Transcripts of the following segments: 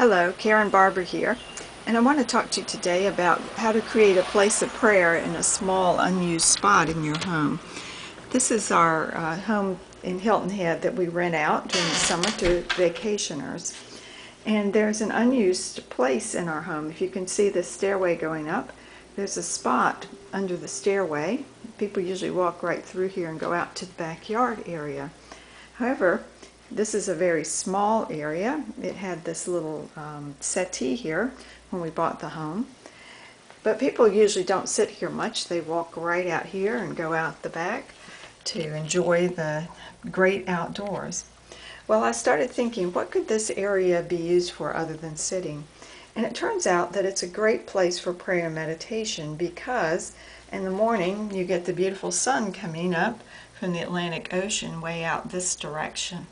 Hello, Karen Barber here, and I want to talk to you today about how to create a place of prayer in a small unused spot in your home. This is our home in Hilton Head that we rent out during the summer to vacationers, and there's an unused place in our home. If you can see the stairway going up, there's a spot under the stairway. People usually walk right through here and go out to the backyard area. However, this is a very small area. It had this little settee here when we bought the home. But people usually don't sit here much. They walk right out here and go out the back to enjoy the great outdoors. Well, I started thinking, what could this area be used for other than sitting? And it turns out that it's a great place for prayer and meditation because in the morning you get the beautiful sun coming up from the Atlantic Ocean way out this direction.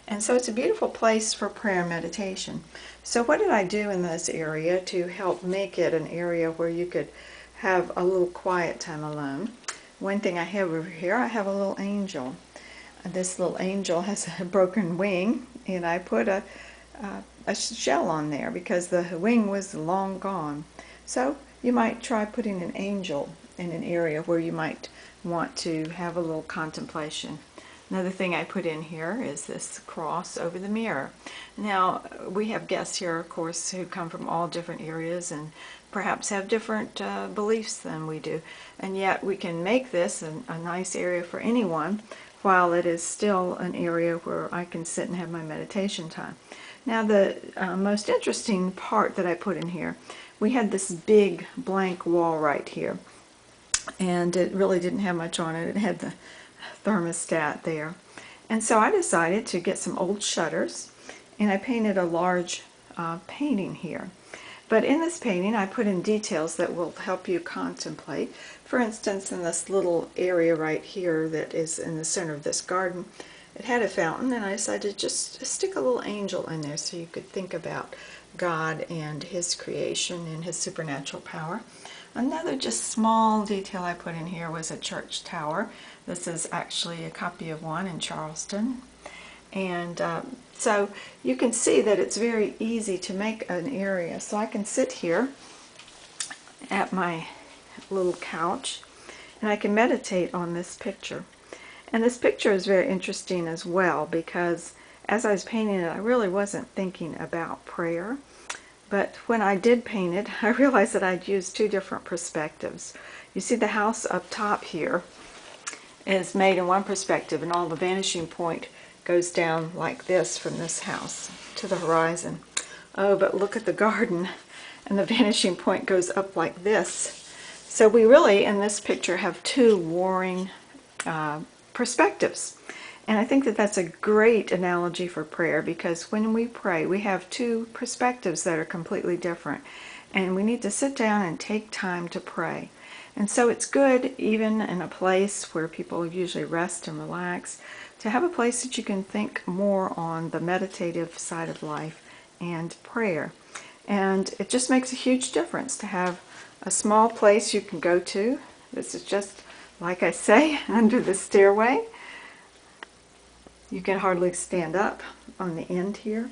And so it's a beautiful place for prayer and meditation. So what did I do in this area to help make it an area where you could have a little quiet time alone? One thing I have over here, I have a little angel. This little angel has a broken wing, and I put a shell on there because the wing was long gone. So you might try putting an angel in an area where you might want to have a little contemplation. Another thing I put in here is this cross over the mirror. Now, we have guests here, of course, who come from all different areas and perhaps have different beliefs than we do. And yet we can make this a nice area for anyone while it is still an area where I can sit and have my meditation time. Now, the most interesting part that I put in here, we had this big blank wall right here. And it really didn't have much on it. It had the thermostat there. And so I decided to get some old shutters, and I painted a large painting here. But in this painting I put in details that will help you contemplate. For instance, in this little area right here that is in the center of this garden, it had a fountain, and I decided to just stick a little angel in there so you could think about God and His creation and His supernatural power. Another just small detail I put in here was a church tower. This is actually a copy of one in Charleston. And so you can see that it's very easy to make an area. So I can sit here at my little couch and I can meditate on this picture. And this picture is very interesting as well because as I was painting it, I really wasn't thinking about prayer. But when I did paint it, I realized that I'd used two different perspectives. You see the house up top here is made in one perspective, and all the vanishing point goes down like this from this house to the horizon. Oh, but look at the garden, and the vanishing point goes up like this. So we really, in this picture, have two warring perspectives. And I think that that's a great analogy for prayer because when we pray, we have two perspectives that are completely different. And we need to sit down and take time to pray. And so it's good, even in a place where people usually rest and relax, to have a place that you can think more on the meditative side of life and prayer. And it just makes a huge difference to have a small place you can go to. This is just, like I say, under the stairway. You can hardly stand up on the end here,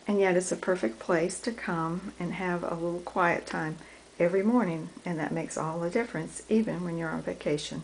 and yet it's a perfect place to come and have a little quiet time every morning, and that makes all the difference, even when you're on vacation.